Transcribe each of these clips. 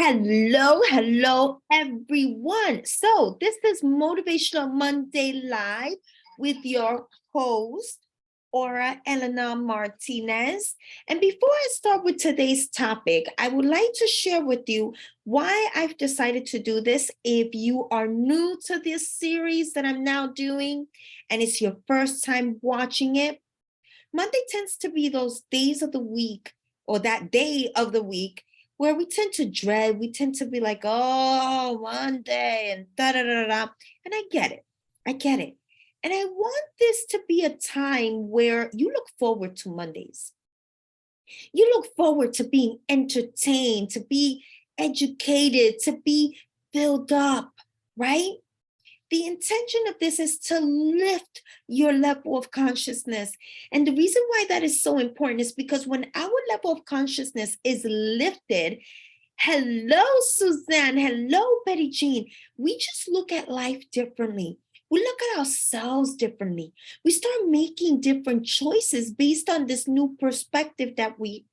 Hello, everyone. So this is Motivational Monday Live with your host, Aura Elena Martinez. And before I start with today's topic, I would like to share with you why I've decided to do this. If you are new to this series that I'm now doing, and it's your first time watching it, Monday tends to be those days of the week or that day of the week where we tend to dread, we tend to be like, oh, Monday and da da da da. And I get it. I get it. And I want this to be a time where you look forward to Mondays. You look forward to being entertained, to be educated, to be filled up, right? The intention of this is to lift your level of consciousness. And the reason why that is so important is because when our level of consciousness is lifted, hello, Suzanne, hello, Betty Jean, we just look at life differently. We look at ourselves differently. We start making different choices based on this new perspective that we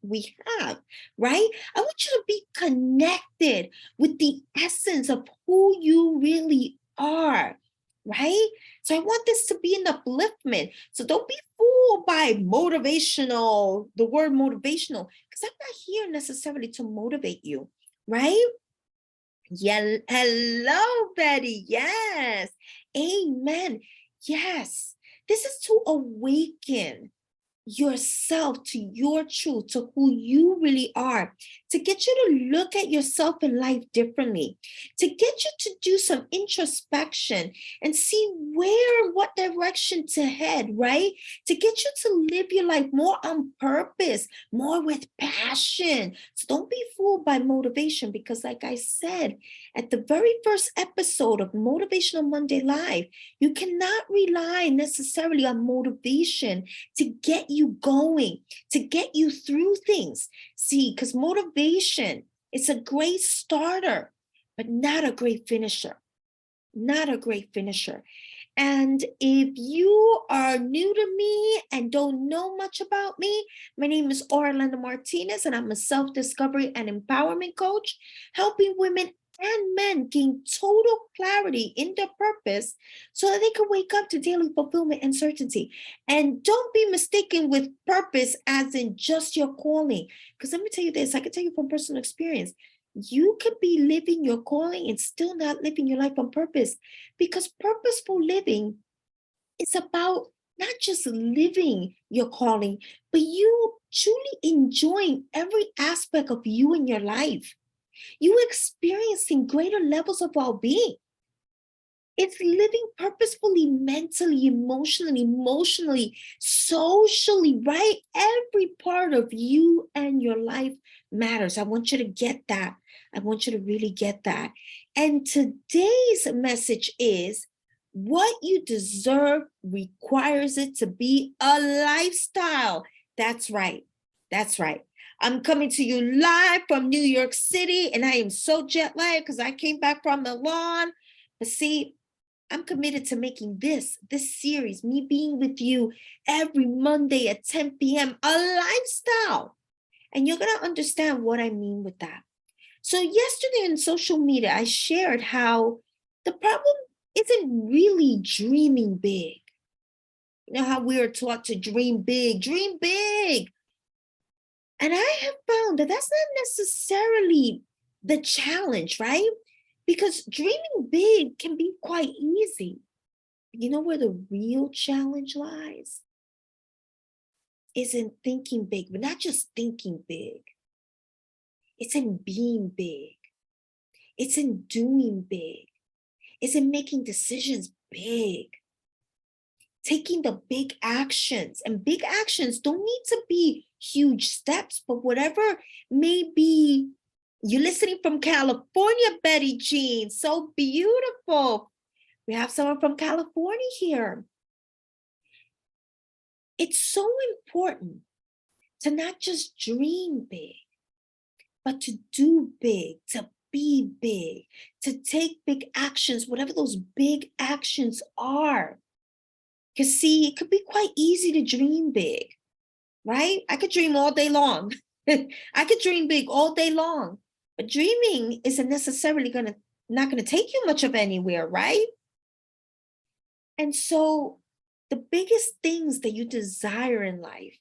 have, right? I want you to be connected with the essence of who you really are, right? So I want this to be an upliftment. So don't be fooled by motivational, the word motivational, because I'm not here necessarily to motivate you, right? Yeah, hello, Betty. Yes. Amen. Yes. This is to awaken yourself to your truth, to who you really are, to get you to look at yourself in life differently, to get you to do some introspection and see where, what direction to head, right? To get you to live your life more on purpose, more with passion. So don't be fooled by motivation, because like I said, at the very first episode of Motivational Monday Live, you cannot rely necessarily on motivation to get you going, to get you through things. See, because motivation is a great starter, but not a great finisher. Not a great finisher. And if you are new to me and don't know much about me, my name is Orlando Martinez, and I'm a self-discovery and empowerment coach, helping women and men gain total clarity in their purpose so that they can wake up to daily fulfillment and certainty. And don't be mistaken with purpose as in just your calling. Because let me tell you this, I can tell you from personal experience, you could be living your calling and still not living your life on purpose, because purposeful living is about not just living your calling, but you truly enjoying every aspect of you in your life. You experiencing greater levels of well-being. It's living purposefully, mentally, emotionally, socially, right? Every part of you and your life matters. I want you to get that. I want you to really get that. And today's message is, what you deserve requires it to be a lifestyle. That's right. That's right. I'm coming to you live from New York City, and I am so jet lagged because I came back from Milan. But see, I'm committed to making this series, me being with you every Monday at 10 p.m., a lifestyle. And you're going to understand what I mean with that. So yesterday on social media, I shared how the problem isn't really dreaming big. You know how we are taught to dream big, dream big. And I have found that that's not necessarily the challenge, right? Because dreaming big can be quite easy. You know where the real challenge lies? Is in thinking big, but not just thinking big. It's in being big. It's in doing big. It's in making decisions big. Taking the big actions. And big actions don't need to be huge steps, but whatever may be. You're listening from California, Betty Jean. So beautiful. We have someone from California here. It's so important to not just dream big, but to do big, to be big, to take big actions, whatever those big actions are. Because see, it could be quite easy to dream big, right? I could dream all day long. I could dream big all day long. But dreaming isn't necessarily not gonna take you much of anywhere, right? And so the biggest things that you desire in life,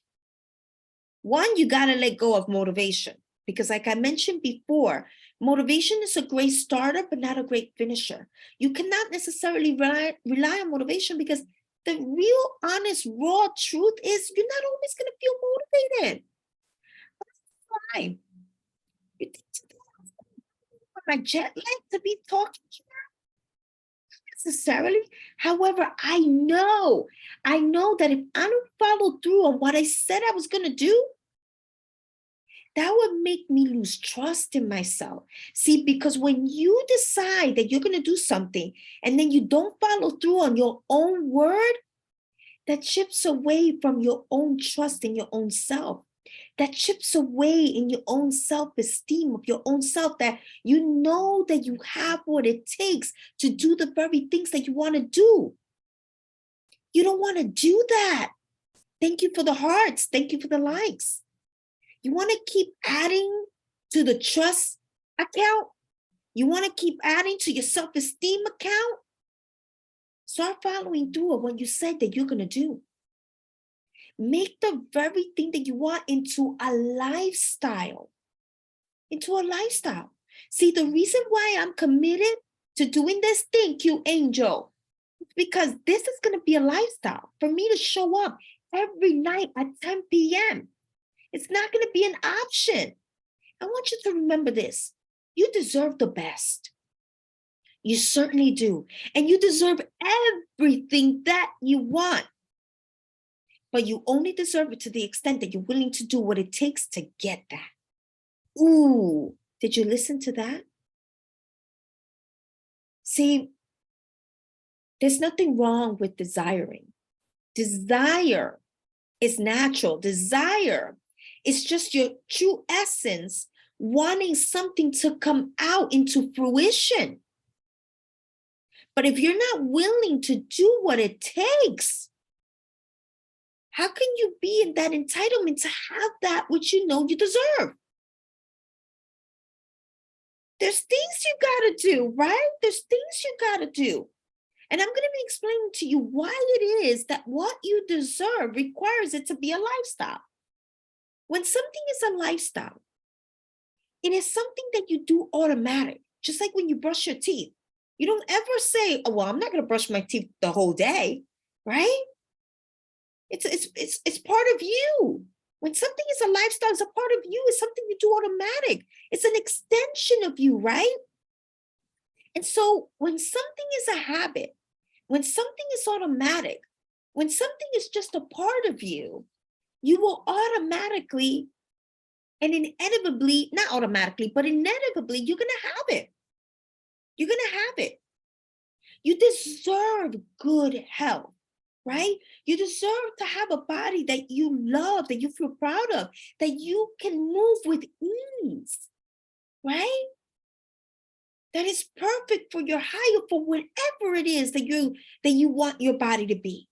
one, you gotta let go of motivation. Because like I mentioned before, motivation is a great starter, but not a great finisher. You cannot necessarily rely on motivation because the real, honest, raw truth is you're not always gonna feel motivated. Why? You think my jet lag to be talking necessarily. However, I know that if I don't follow through on what I said I was going to do, that would make me lose trust in myself. See, because when you decide that you're going to do something and then you don't follow through on your own word, that chips away from your own trust in your own self. That chips away in your own self-esteem of your own self, that you know that you have what it takes to do the very things that you want to do. You don't want to do that. Thank you for the hearts. Thank you for the likes. You want to keep adding to the trust account? You want to keep adding to your self-esteem account? Start following through on what you said that you're going to do. Make the very thing that you want into a lifestyle. Into a lifestyle. See, the reason why I'm committed to doing this, thank you, Angel, because this is going to be a lifestyle for me to show up every night at 10 p.m. It's not going to be an option. I want you to remember this. You deserve the best. You certainly do. And you deserve everything that you want. But you only deserve it to the extent that you're willing to do what it takes to get that. Ooh, did you listen to that? See, there's nothing wrong with desiring. Desire is natural. Desire is just your true essence, wanting something to come out into fruition. But if you're not willing to do what it takes, how can you be in that entitlement to have that which you know you deserve? There's things you gotta do, right? There's things you gotta do. And I'm gonna be explaining to you why it is that what you deserve requires it to be a lifestyle. When something is a lifestyle, it is something that you do automatic, just like when you brush your teeth. You don't ever say, oh, well, I'm not gonna brush my teeth the whole day, right? It's part of you. When something is a lifestyle, it's a part of you. It's something you do automatic. It's an extension of you, right? And so when something is a habit, when something is automatic, when something is just a part of you, you will automatically and inevitably, not automatically, but inevitably, you're going to have it. You're going to have it. You deserve good health, right? You deserve to have a body that you love, that you feel proud of, that you can move with ease, right? That is perfect for your higher, for whatever it is that you want your body to be.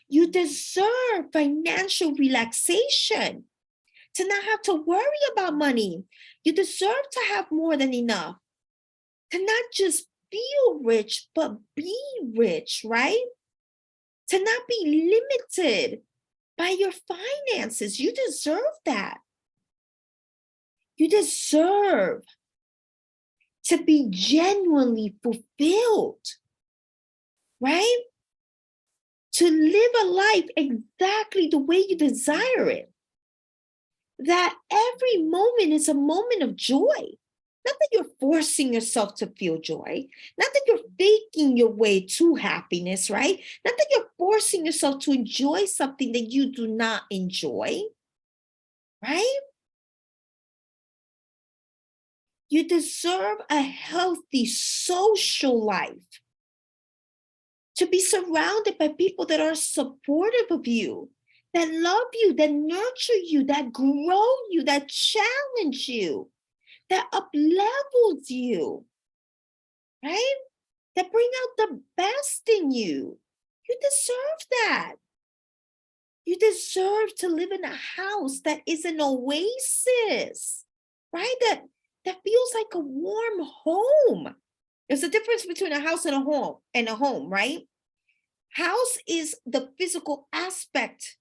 You deserve financial relaxation, to not have to worry about money. You deserve to have more than enough, to not just feel rich, but be rich, right? To not be limited by your finances. You deserve that. You deserve to be genuinely fulfilled, right? To live a life exactly the way you desire it. That every moment is a moment of joy. Not that you're forcing yourself to feel joy, not that you're faking your way to happiness, right? Not that you're forcing yourself to enjoy something that you do not enjoy, right? You deserve a healthy social life, to be surrounded by people that are supportive of you, that love you, that nurture you, that grow you, that challenge you, that up levels you, right? That bring out the best in you. You deserve that. You deserve to live in a house that is an oasis, right? that feels like a warm home. There's a difference between a house and a home, right? House is the physical aspect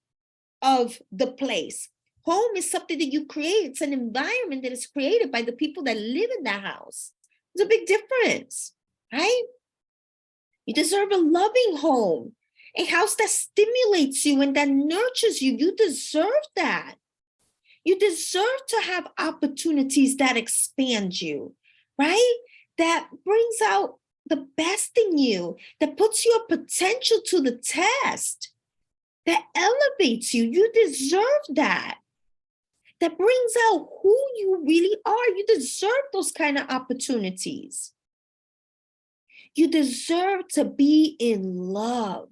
of the place. Home is something that you create. It's an environment that is created by the people that live in that house. There's a big difference, right? You deserve a loving home, a house that stimulates you and that nurtures you. You deserve that. You deserve to have opportunities that expand you, right? That brings out the best in you, that puts your potential to the test, that elevates you. You deserve that. That brings out who you really are. You deserve those kind of opportunities. You deserve to be in love,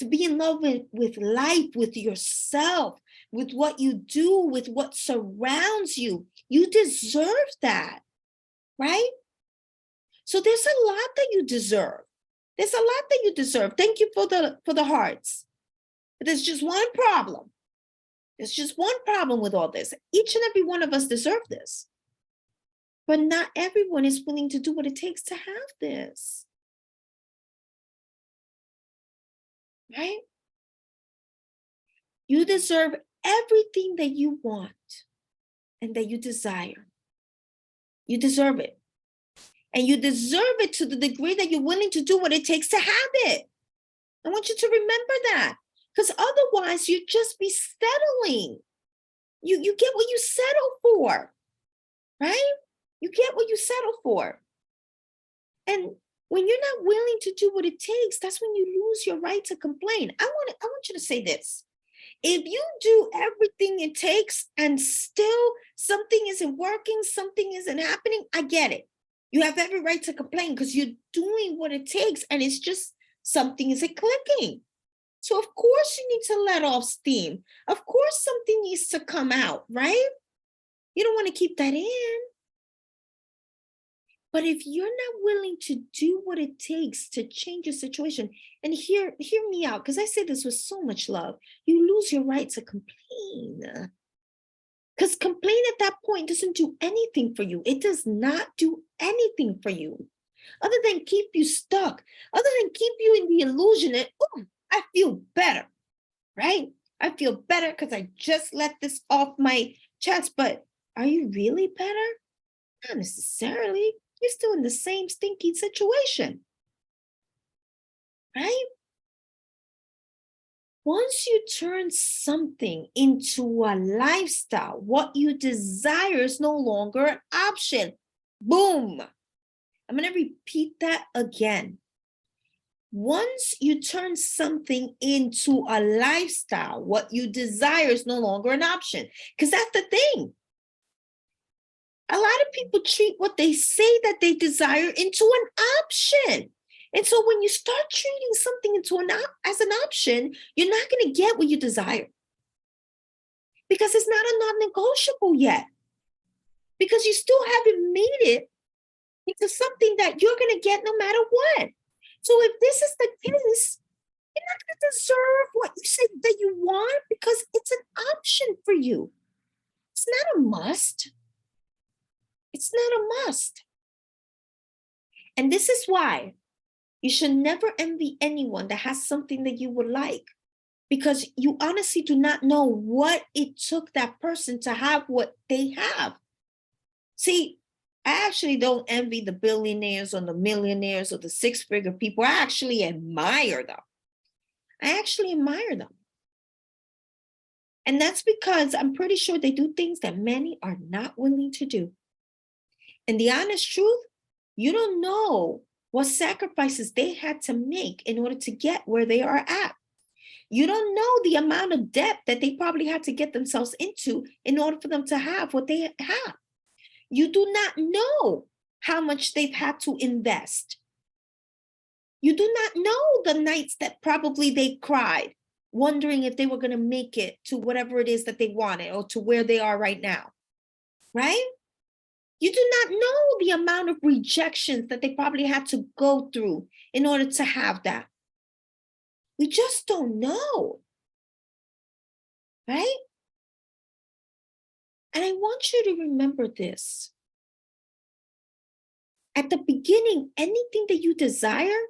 with life, with yourself, with what you do, with what surrounds you. You deserve that, right? So there's a lot that you deserve. There's a lot that you deserve. Thank you for the hearts. But there's just one problem. There's just one problem with all this. Each and every one of us deserve this. But not everyone is willing to do what it takes to have this. Right? You deserve everything that you want and that you desire. You deserve it. And you deserve it to the degree that you're willing to do what it takes to have it. I want you to remember that. Because otherwise, you'd just be settling. You get what you settle for, right? You get what you settle for. And when you're not willing to do what it takes, that's when you lose your right to complain. I want you to say this. If you do everything it takes and still something isn't working, something isn't happening, I get it. You have every right to complain because you're doing what it takes and it's just something isn't clicking. So of course you need to let off steam. Of course something needs to come out, right? You don't want to keep that in. But if you're not willing to do what it takes to change your situation, and hear me out, because I say this with so much love, you lose your right to complain. Because complain at that point doesn't do anything for you. It does not do anything for you other than keep you stuck, other than keep you in the illusion that, oh, I feel better, right? I feel better because I just let this off my chest. But are you really better? Not necessarily. You're still in the same stinky situation, right? Once you turn something into a lifestyle, what you desire is no longer an option. Boom. I'm going to repeat that again. Once you turn something into a lifestyle, what you desire is no longer an option. Because that's the thing. A lot of people treat what they say that they desire into an option. And so when you start treating something as an option, you're not going to get what you desire. Because it's not a non-negotiable yet. Because you still haven't made it into something that you're going to get no matter what. So if this is the case, you're not going to deserve what you say that you want because it's an option for you. It's not a must. It's not a must. And this is why you should never envy anyone that has something that you would like, because you honestly do not know what it took that person to have what they have. See, I actually don't envy the billionaires or the millionaires or the six-figure people. I actually admire them. And that's because I'm pretty sure they do things that many are not willing to do. And the honest truth, you don't know what sacrifices they had to make in order to get where they are at. You don't know the amount of debt that they probably had to get themselves into in order for them to have what they have. You do not know how much they've had to invest. You do not know the nights that probably they cried, wondering if they were going to make it to whatever it is that they wanted or to where they are right now, right? You do not know the amount of rejections that they probably had to go through in order to have that. We just don't know, right? And I want you to remember this. At the beginning, anything that you desire,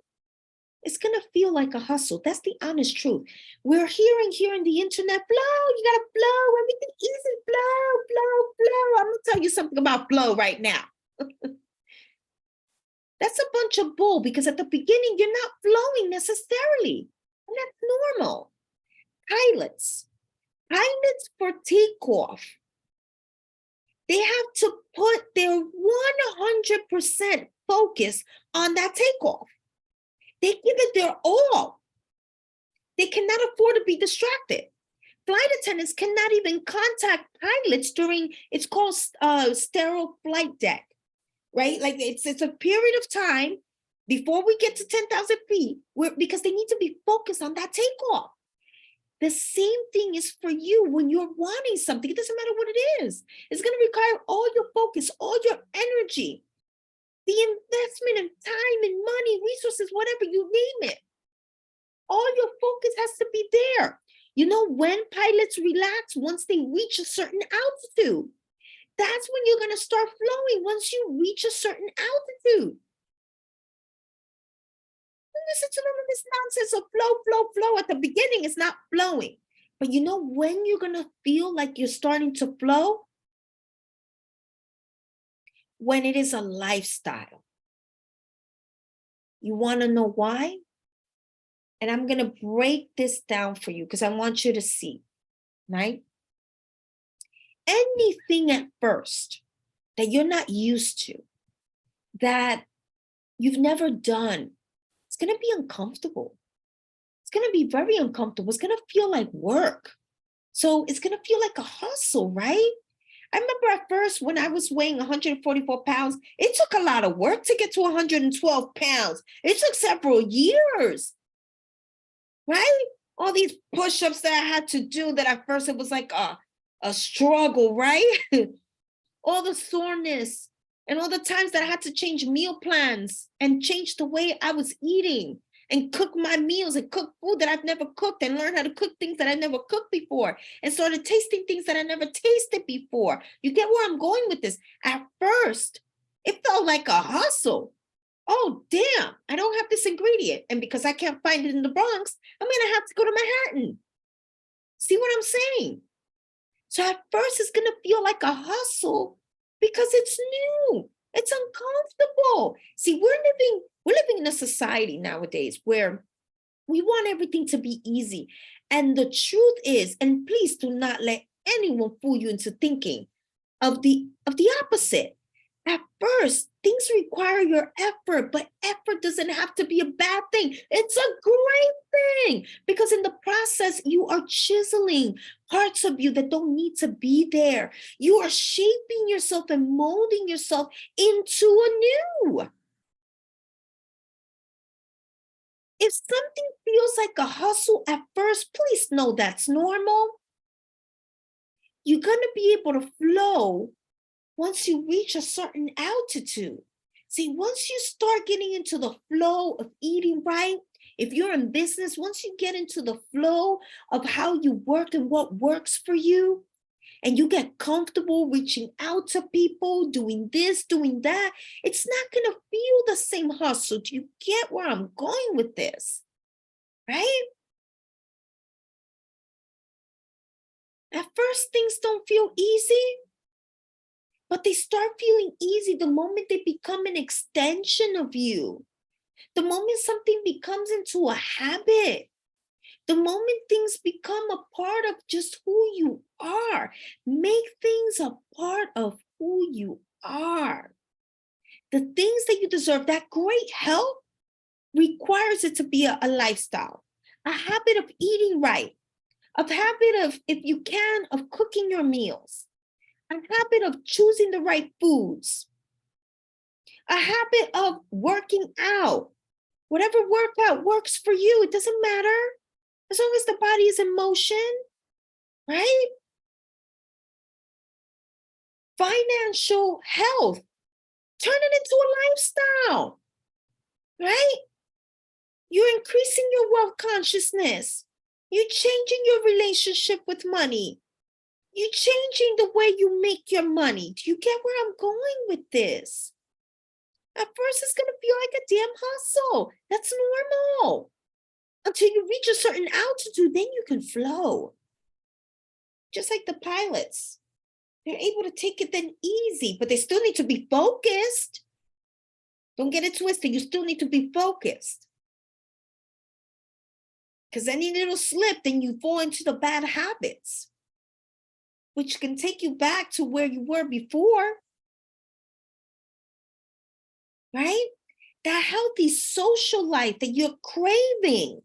it's going to feel like a hustle. That's the honest truth. We're hearing here on the internet, flow, you got to flow, everything easy, flow, flow, flow. I'm going to tell you something about flow right now. That's a bunch of bull, because at the beginning, you're not flowing necessarily. And that's normal. Pilots for takeoff, they have to put their 100% focus on that takeoff. They give it their all. They cannot afford to be distracted. Flight attendants cannot even contact pilots during, it's called sterile flight deck, right? Like it's a period of time before we get to 10,000 feet, because they need to be focused on that takeoff. The same thing is for you when you're wanting something. It doesn't matter what it is. It's going to require all your focus, all your energy, the investment of time and money, resources, whatever, you name it. All your focus has to be there. You know, when pilots relax, once they reach a certain altitude, that's when you're going to start flowing, once you reach a certain altitude. Listen to none of this nonsense of flow, flow, flow. At the beginning, it's not flowing. But you know when you're going to feel like you're starting to flow? When it is a lifestyle. You want to know why? And I'm going to break this down for you because I want you to see, right? Anything at first that you're not used to, that you've never done, it's going to be uncomfortable. It's going to be very uncomfortable. It's going to feel like work. So it's going to feel like a hustle, right? I remember at first when I was weighing 144 pounds, it took a lot of work to get to 112 pounds. It took several years, right? All these push-ups that I had to do, that at first it was like a struggle, right? All the soreness and all the times that I had to change meal plans and change the way I was eating and cook my meals and cook food that I've never cooked and learn how to cook things that I never cooked before and started tasting things that I never tasted before. You get where I'm going with this? At first, it felt like a hustle. Oh, damn, I don't have this ingredient. And because I can't find it in the Bronx, I'm going to have to go to Manhattan. See what I'm saying? So at first, it's going to feel like a hustle because it's new. It's uncomfortable. See, we're living in a society nowadays where we want everything to be easy. And the truth is, and please do not let anyone fool you into thinking of the opposite. At first, things require your effort, but effort doesn't have to be a bad thing. It's a great thing because in the process, you are chiseling parts of you that don't need to be there. You are shaping yourself and molding yourself into a new. If something feels like a hustle at first, please know that's normal. You're going to be able to flow once you reach a certain altitude. See, once you start getting into the flow of eating right, if you're in business, once you get into the flow of how you work and what works for you, and you get comfortable reaching out to people, doing this, doing that, it's not going to feel the same hustle. Do you get where I'm going with this? Right? At first, things don't feel easy, but they start feeling easy the moment they become an extension of you. The moment something becomes into a habit, the moment things become a part of just who you are, make things a part of who you are. The things that you deserve, that great health requires it to be a lifestyle, a habit of eating right, a habit of, if you can, of cooking your meals, a habit of choosing the right foods, a habit of working out. Whatever workout works for you, it doesn't matter. As long as the body is in motion, right? Financial health, turn it into a lifestyle, right? You're increasing your wealth consciousness. You're changing your relationship with money. You're changing the way you make your money. Do you get where I'm going with this? At first, it's going to feel like a damn hustle. That's normal. Until you reach a certain altitude, then you can flow. Just like the pilots. They're able to take it then easy, but they still need to be focused. Don't get it twisted. You still need to be focused. Because any little slip, then you fall into the bad habits, which can take you back to where you were before. Right? That healthy social life that you're craving.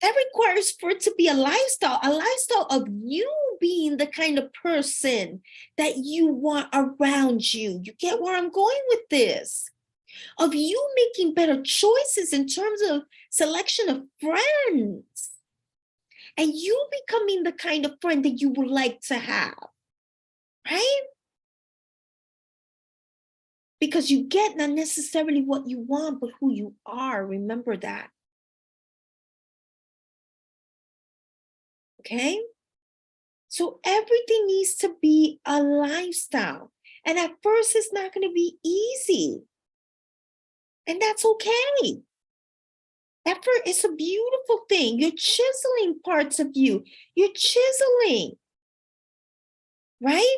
That requires for it to be a lifestyle of you being the kind of person that you want around you. You get where I'm going with this? Of you making better choices in terms of selection of friends. And you becoming the kind of friend that you would like to have. Right? Because you get not necessarily what you want, but who you are. Remember that. Okay? So everything needs to be a lifestyle. And at first, it's not going to be easy. And that's okay. Effort is a beautiful thing. You're chiseling parts of you. You're chiseling. Right?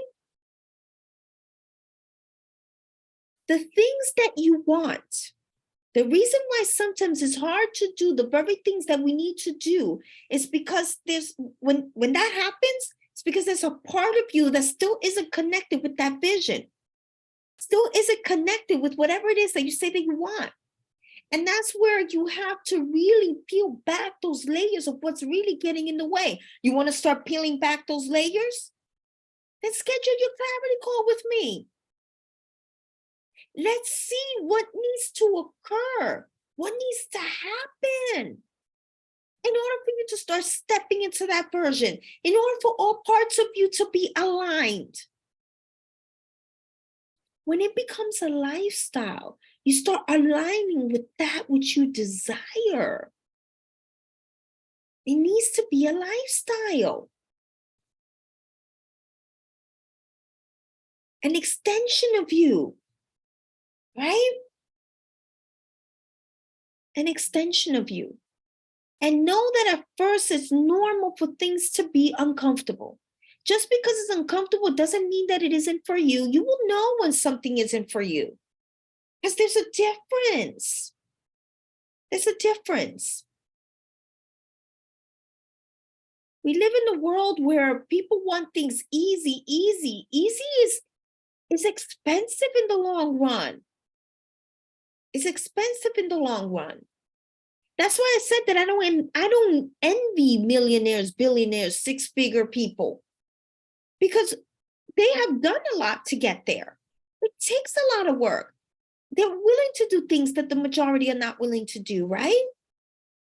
The things that you want. The reason why sometimes it's hard to do the very things that we need to do is because there's when that happens, it's because there's a part of you that still isn't connected with that vision, still isn't connected with whatever it is that you say that you want. And that's where you have to really peel back those layers of what's really getting in the way. You want to start peeling back those layers? Then schedule your clarity call with me. Let's see what needs to occur, what needs to happen in order for you to start stepping into that version, in order for all parts of you to be aligned. When it becomes a lifestyle, you start aligning with that which you desire. It needs to be a lifestyle. An extension of you, right? An extension of you. And know that at first it's normal for things to be uncomfortable. Just because it's uncomfortable doesn't mean that it isn't for you. You will know when something isn't for you. Because there's a difference. There's a difference. We live in a world where people want things easy. Easy is expensive in the long run. It's expensive in the long run. That's why I said that I don't envy millionaires, billionaires, six-figure people, because they have done a lot to get there. It takes a lot of work. They're willing to do things that the majority are not willing to do, right?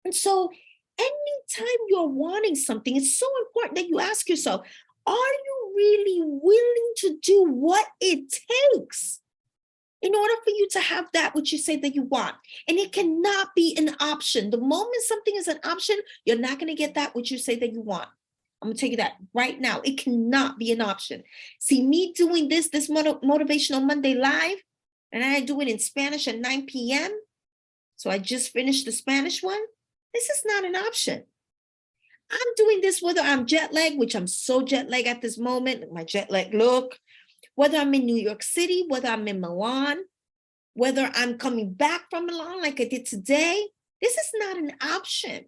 And so anytime you're wanting something, it's so important that you ask yourself, are you really willing to do what it takes in order for you to have that which you say that you want? And it cannot be an option. The moment something is an option, you're not going to get that which you say that you want. I'm going to tell you that right now. It cannot be an option. See, me doing this Motivational Monday live, and I do it in Spanish at 9 p.m. So I just finished the Spanish one. This is not an option. I'm doing this whether I'm jet lagged, which I'm so jet lagged at this moment, my jet lag look, whether I'm in New York City, whether I'm in Milan, whether I'm coming back from Milan like I did today. This is not an option.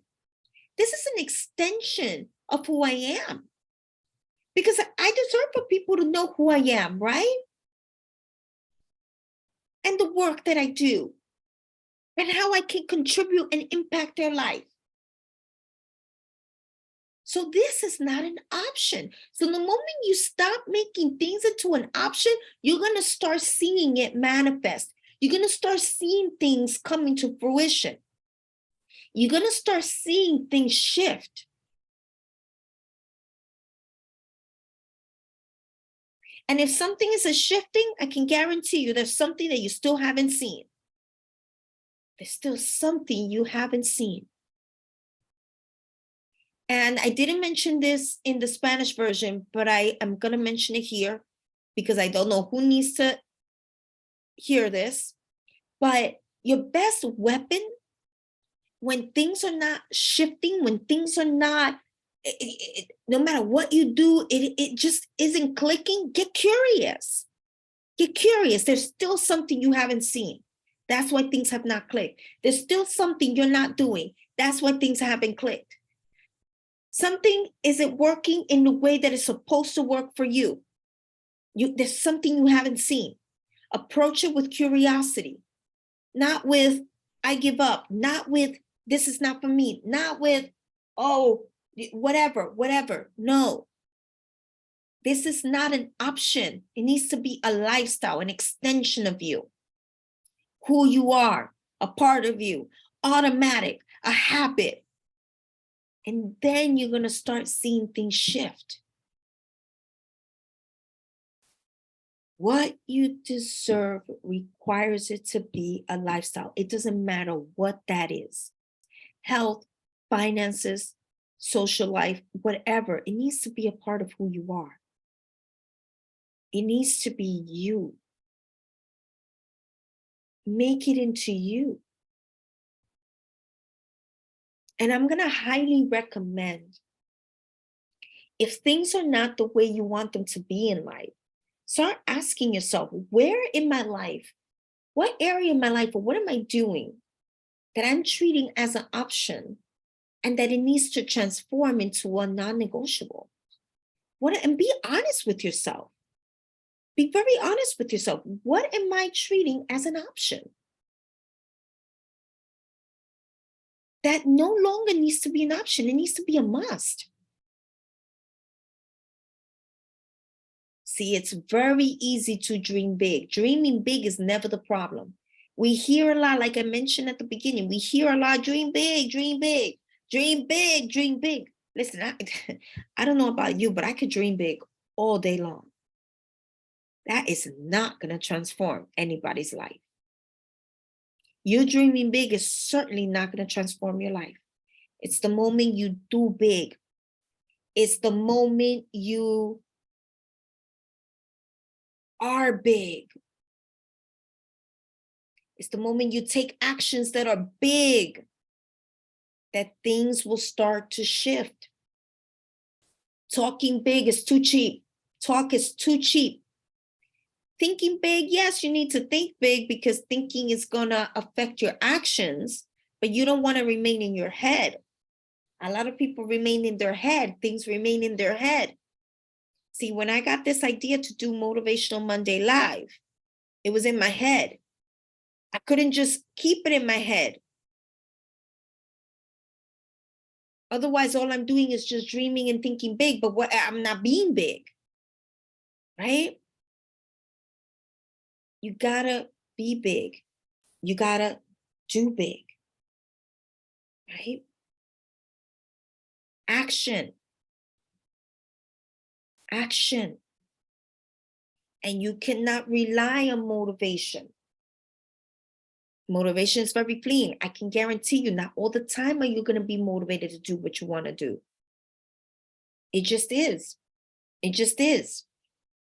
This is an extension of who I am. Because I deserve for people to know who I am, right? And the work that I do. And how I can contribute and impact their life. So this is not an option. So the moment you stop making things into an option, you're going to start seeing it manifest. You're going to start seeing things come into fruition. You're going to start seeing things shift. And if something is a shifting, I can guarantee you there's something that you still haven't seen. There's still something you haven't seen. And I didn't mention this in the Spanish version, but I am going to mention it here because I don't know who needs to hear this, but your best weapon when things are not shifting, when things are not, no matter what you do, it just isn't clicking, get curious. Get curious. There's still something you haven't seen. That's why things have not clicked. There's still something you're not doing. That's why things haven't clicked. Something isn't working in the way that it's supposed to work for you. There's something you haven't seen. Approach it with curiosity, not with, I give up, not with, this is not for me, not with, oh, whatever. No, this is not an option. It needs to be a lifestyle, an extension of you, who you are, a part of you, automatic, a habit. And then you're going to start seeing things shift. What you deserve requires it to be a lifestyle. It doesn't matter what that is. Health, finances, social life, whatever. It needs to be a part of who you are. It needs to be you. Make it into you. And I'm going to highly recommend, if things are not the way you want them to be in life, start asking yourself, where in my life, what area in my life, or what am I doing that I'm treating as an option and that it needs to transform into a non-negotiable? And be honest with yourself. Be very honest with yourself. What am I treating as an option that no longer needs to be an option? It needs to be a must. See, it's very easy to dream big. Dreaming big is never the problem. We hear a lot, like I mentioned at the beginning, we hear a lot, dream big, dream big, dream big, dream big. Listen, I don't know about you, but I could dream big all day long. That is not going to transform anybody's life. You dreaming big is certainly not going to transform your life. It's the moment you do big. It's the moment you are big. It's the moment you take actions that are big that things will start to shift. Talking big is too cheap. Talk is too cheap. Thinking big, yes, you need to think big because thinking is going to affect your actions, but you don't want to remain in your head. A lot of people remain in their head. Things remain in their head. See, when I got this idea to do Motivational Monday Live, it was in my head. I couldn't just keep it in my head. Otherwise, all I'm doing is just dreaming and thinking big, but I'm not being big, right? You gotta be big. You gotta do big, right? Action. Action. And you cannot rely on motivation. Motivation is very fleeting. I can guarantee you, not all the time are you going to be motivated to do what you want to do. It just is. It just is.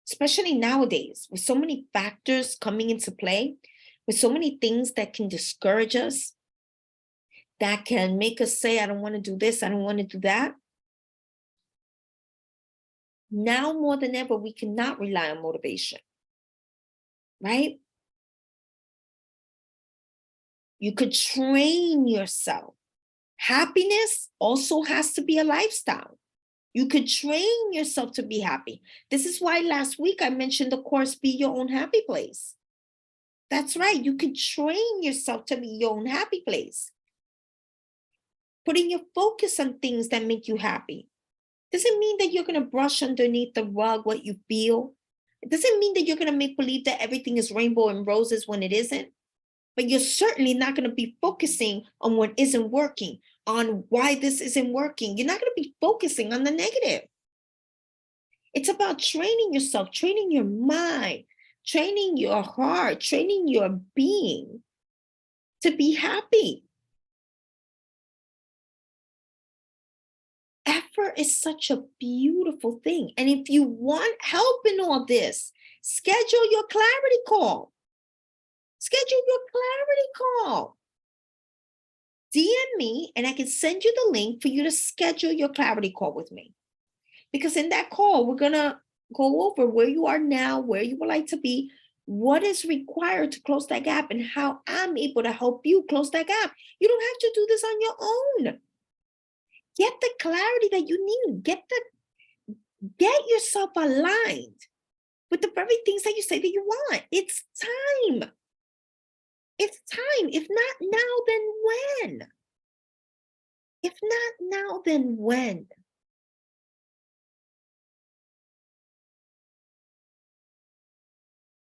Especially nowadays, with so many factors coming into play, with so many things that can discourage us, that can make us say, I don't want to do this, I don't want to do that. Now more than ever, we cannot rely on motivation, right? You could train yourself. Happiness also has to be a lifestyle. You could train yourself to be happy. This is why last week I mentioned the course, Be Your Own Happy Place. That's right. You can train yourself to be your own happy place. Putting your focus on things that make you happy. Doesn't mean that you're going to brush underneath the rug what you feel. It doesn't mean that you're going to make believe that everything is rainbow and roses when it isn't. But you're certainly not going to be focusing on what isn't working, on why this isn't working. You're not going to be focusing on the negative. It's about training yourself, training your mind, training your heart, training your being to be happy. Effort is such a beautiful thing. And if you want help in all this, schedule your clarity call. Schedule your clarity call. DM me and I can send you the link for you to schedule your clarity call with me. Because in that call, we're going to go over where you are now, where you would like to be, what is required to close that gap, and how I'm able to help you close that gap. You don't have to do this on your own. Get the clarity that you need. Get yourself aligned with the very things that you say that you want. It's time. It's time. If not now, then when? If not now, then when?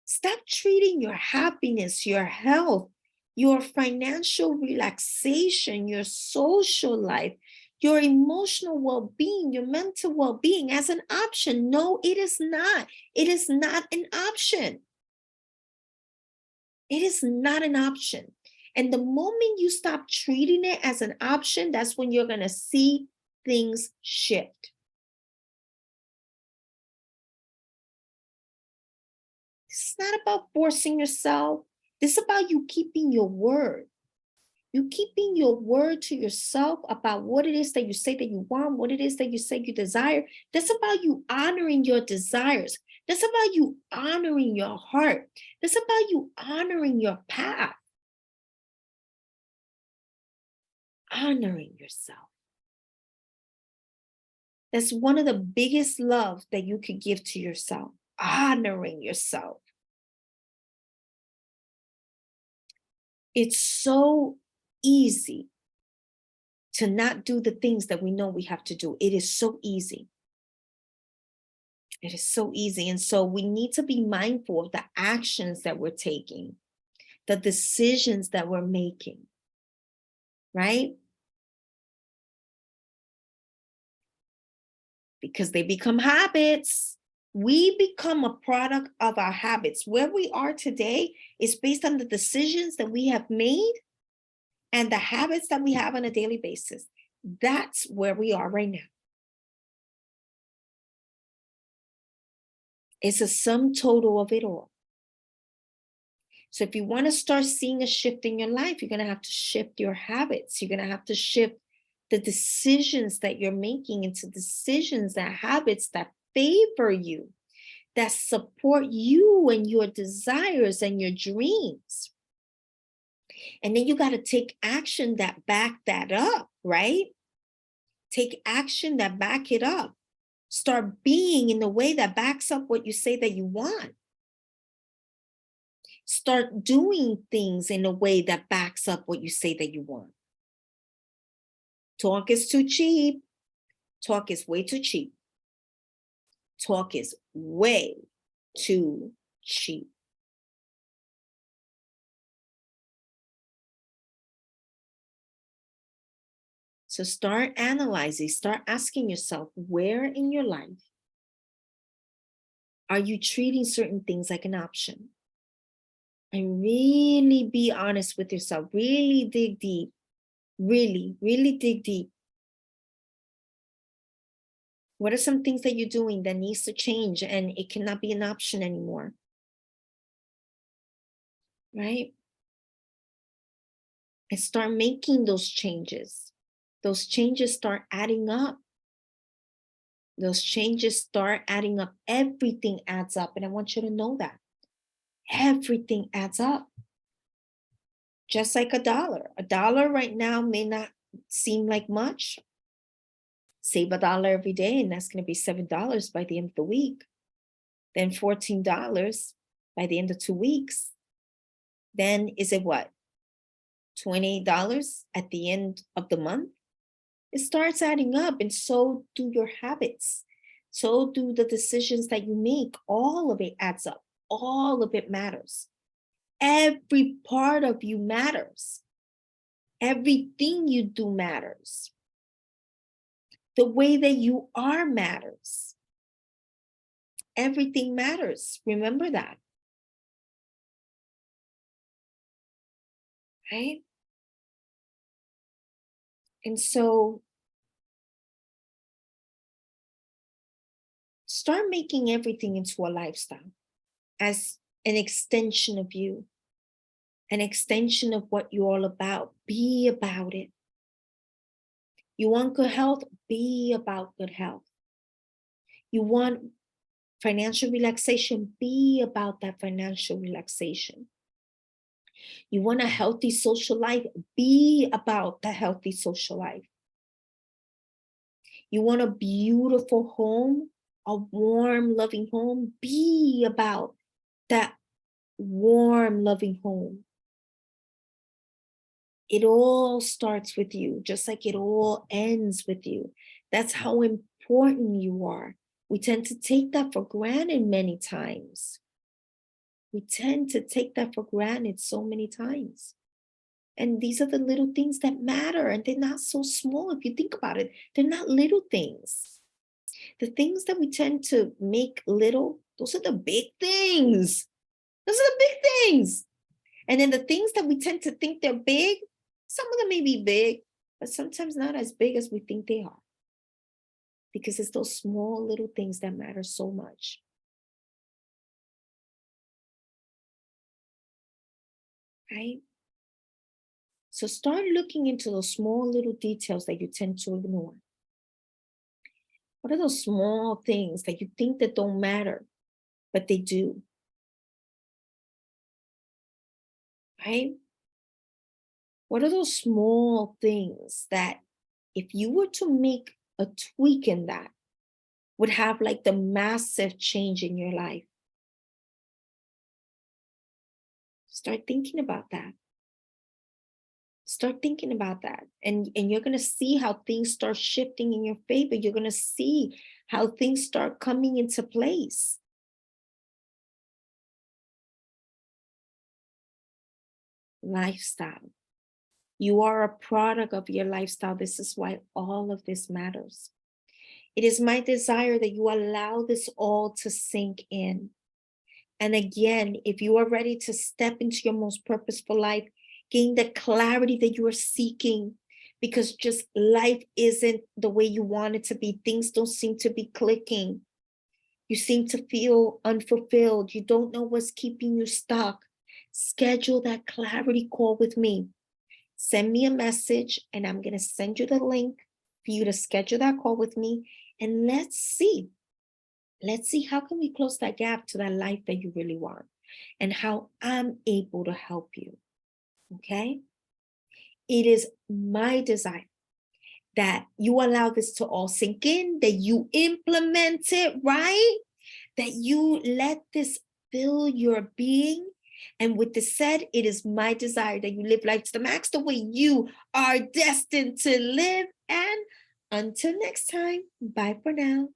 Stop treating your happiness, your health, your financial relaxation, your social life, your emotional well-being, your mental well-being as an option. No, it is not. It is not an option. It is not an option. And the moment you stop treating it as an option, that's when you're going to see things shift. It's not about forcing yourself. This is about you keeping your word. You keeping your word to yourself about what it is that you say that you want, what it is that you say you desire. That's about you honoring your desires. That's about you honoring your heart. That's about you honoring your path. Honoring yourself. That's one of the biggest love that you could give to yourself. Honoring yourself. It's so easy to not do the things that we know we have to do. It is so easy. It is so easy. And so we need to be mindful of the actions that we're taking, the decisions that we're making, right? Because they become habits. We become a product of our habits. Where we are today is based on the decisions that we have made and the habits that we have on a daily basis. That's where we are right now. It's a sum total of it all. So if you want to start seeing a shift in your life, you're going to have to shift your habits. You're going to have to shift the decisions that you're making into decisions, that habits that favor you, that support you and your desires and your dreams. And then you got to take action that back that up, right? Take action that back it up. Start being in the way that backs up what you say that you want. Start doing things in a way that backs up what you say that you want. Talk is too cheap. Talk is way too cheap. Talk is way too cheap. So start analyzing, start asking yourself, where in your life are you treating certain things like an option? And really be honest with yourself. Really dig deep. Really, really dig deep. What are some things that you're doing that needs to change and it cannot be an option anymore? Right? And start making those changes. Those changes start adding up. Those changes start adding up. Everything adds up. And I want you to know that. Everything adds up. Just like a dollar. A dollar right now may not seem like much. Save $1 every day, and that's going to be $7 by the end of the week. Then $14 by the end of 2 weeks. Then is it what? $28 at the end of the month? It starts adding up, and so do your habits. So do the decisions that you make. All of it adds up. All of it matters. Every part of you matters. Everything you do matters. The way that you are matters. Everything matters. Remember that. Right? And so start making everything into a lifestyle as an extension of you. an extension of what you're all about. Be about it. You want good health? Be about good health. You want financial relaxation? Be about that financial relaxation. You want a healthy social life? Be about the healthy social life. You want a beautiful home, a warm, loving home? Be about that warm, loving home. It all starts with you, just like it all ends with you. That's how important you are. We tend to take that for granted many times. We tend to take that for granted so many times. And these are the little things that matter, and they're not so small. If you think about it, they're not little things. The things that we tend to make little, those are the big things. Those are the big things. And then the things that we tend to think they're big, some of them may be big, but sometimes not as big as we think they are. Because it's those small little things that matter so much. Right? So start looking into those small little details that you tend to ignore. What are those small things that you think that don't matter, but they do? Right? What are those small things that if you were to make a tweak in that would have like the massive change in your life? Start thinking about that. Start thinking about that. And you're going to see how things start shifting in your favor. You're going to see how things start coming into place. Lifestyle. You are a product of your lifestyle. This is why all of this matters. It is my desire that you allow this all to sink in. And again, if you are ready to step into your most purposeful life, gain the clarity that you are seeking, because just life isn't the way you want it to be. Things don't seem to be clicking. You seem to feel unfulfilled. You don't know what's keeping you stuck. Schedule that clarity call with me. Send me a message and I'm going to send you the link for you to schedule that call with me. And let's see how can we close that gap to that life that you really want and how I'm able to help you. Okay? It is my desire that you allow this to all sink in, that you implement it, right? That you let this fill your being. And with this said, it is my desire that you live life to the max the way you are destined to live. And until next time, bye for now.